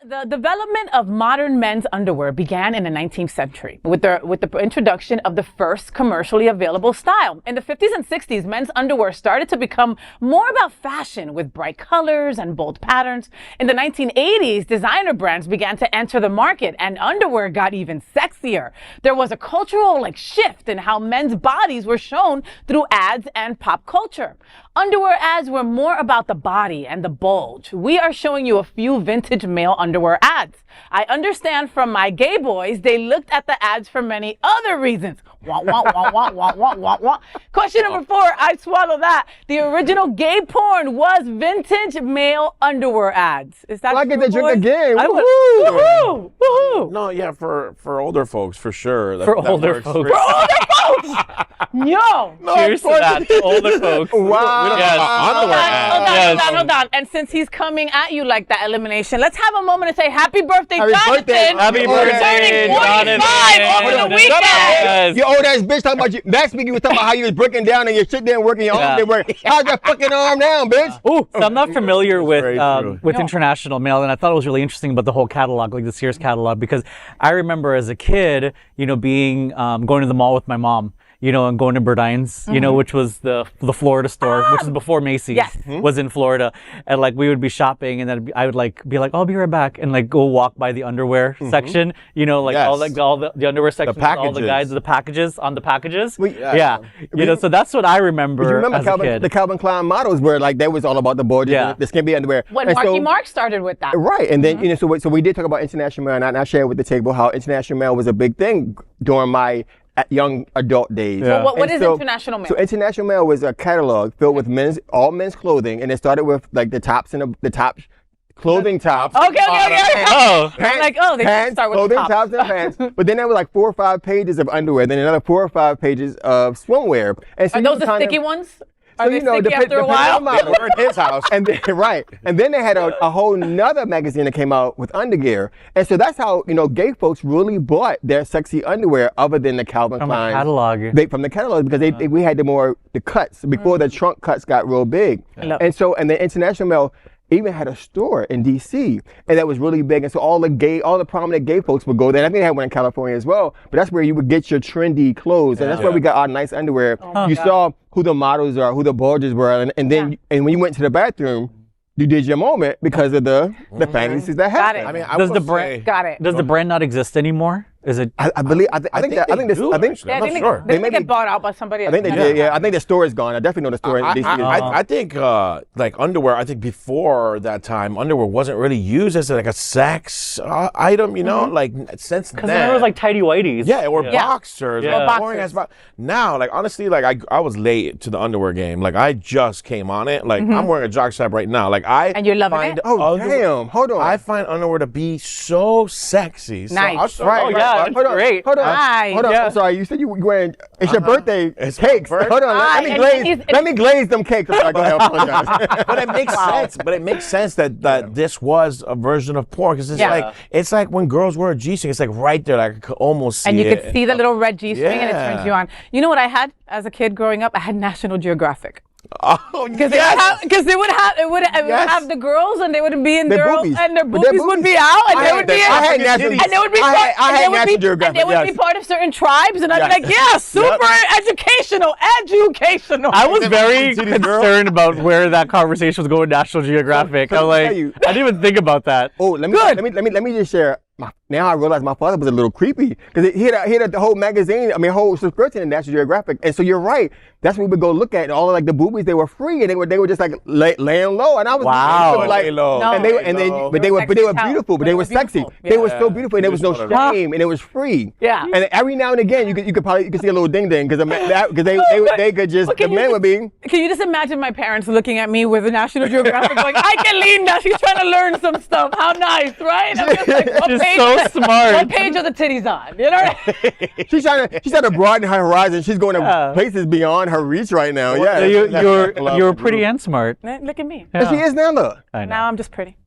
The development of modern men's underwear began in the 19th century with the introduction of the first commercially available style. In the 50s and 60s, men's underwear started to become more about fashion with bright colors and bold patterns. In the 1980s, designer brands began to enter the market and underwear got even sexier. There was a cultural shift in how men's bodies were shown through ads and pop culture. Underwear ads were more about the body and the bulge. We are showing you a few vintage male underwear ads. I understand from my gay boys, they looked at the ads for many other reasons. Wah, wah, wah, wah, wah, wah, wah, wah. Question number 4, I swallow that. The original gay porn was vintage male underwear ads. Is that I true, get to drink boys? again. Woohoo! Woohoo! No, yeah, for older folks, for sure. For older folks. For older folks! Yo! Cheers to that, older folks. Wow. We don't Yes. have underwear ads. Hold on. And since he's coming at you like that elimination, let's have a moment to say happy birthday, Happy Jonathan. birthday. Happy birthday, Turning 45 Jonathan. over the weekend. Yes. You old ass bitch talking about you. Last week you was talking about how you was breaking down and your shit didn't work and your arm didn't work. How's that fucking arm down, bitch? Ooh, so I'm not familiar very true. with international mail, and I thought it was really interesting about the whole catalog, like the Sears catalog, because I remember as a kid, being going to the mall with my mom. And going to Burdine's, which was the Florida store, which is before Macy's was in Florida. And we would be shopping and then I would be like, I'll be right back. And go walk by the underwear section, all the underwear section, all the guides, the packages on the packages. So that's what I remember. You remember as a kid. the Calvin Klein models were that was all about the bulges, the skimpy underwear. When And Marky Mark started with that. Right, and then so we did talk about international mail, and I shared with the table how international mail was a big thing during my young adult days. Yeah. What is international mail? So international mail was a catalog filled with all men's clothing, and it started with the tops and the tops. Clothing tops. Okay. Oh. I'm they pants, start with clothing the top. tops and pants. But then there were 4 or 5 pages of underwear, then another 4 or 5 pages of swimwear. And so Are those the sticky ones? Are they sticky depending after a on while? the model. We're in his house. And then they had a whole nother magazine that came out with undergear. And so that's how, gay folks really bought their sexy underwear other than the Calvin From the Klein. catalog. From the catalog, because we had the cuts before the trunk cuts got real big. And the International Mail even had a store in DC, and that was really big. And so all the prominent gay folks would go there. And I think they had one in California as well. But that's where you would get your trendy clothes, and that's where we got our nice underwear. You saw who the models are, who the bulges were, and then when you went to the bathroom, you did your moment because of the fantasies that happened. Got it. I Does will the brand- say- Got it. Does the brand not exist anymore? Is it? I think they do, actually. Yeah, I'm not sure. They get bought out by somebody else. I think they did. Yeah, I think the store is gone. I definitely know the store in DC. I think underwear. I think before that time, underwear wasn't really used as a sex item. Since then, Because it was tidy whities. yeah, or boxers. Yeah. Like, boring as now, honestly, I was late to the underwear game. I just came on it. I'm wearing a jockstrap right now. And you're loving it? Oh, damn. Hold on. I find underwear to be so sexy. So Nice. I'll show Right. you. yeah. Hold on. Great. Hold on. Nice. Hold on. Yeah. I'm sorry. You said you were wearing. It's your birthday It's my cakes. birthday. Hold on. Let me And glaze. Let me glaze them cakes. I'm sorry. Go ahead. I apologize. But it makes sense. But it makes sense that this was a version of porn because it's like when girls wear a G-string. It's right there. I could almost see it. And you could see the little red G-string and it Yeah. turns you on. You know what I had as a kid growing up? I had National Geographic. Oh, Because yes. it would have the girls and they would be in Their girls boobies. and their But their boobies would boobies. be out and I they had would be that. I had National- and they would be I had- part, I and had they would National be, Geographic, and they would be yes. part of certain tribes and I'd be like, yeah, super educational. I was very See these girls? concerned about where that conversation was going. National Geographic. So I'm let me tell you- I didn't even think about that. Oh, let me just share. Now I realize my father was a little creepy because he had the whole magazine. Whole subscription in National Geographic. And so you're right. That's what we would go look at. And all of the boobies, they were free and they were just laying low. And I was Wow. Lay low. And they were beautiful, but they were sexy. They were so beautiful, and there was no shame, and it was free. Yeah. And every now and again, you could see a little ding ding because they could just the men would be. Can you just imagine my parents looking at me with a National Geographic like, I can Linda, she's trying to learn some stuff. How nice, right? I'm just like, what She's page- so smart. What page are the titties on? You know what I mean? She's trying to broaden her horizon. She's going to places beyond her reach right now. Yeah. So you're pretty and smart. Look at me. And she is now, look. I know. Now I'm just pretty.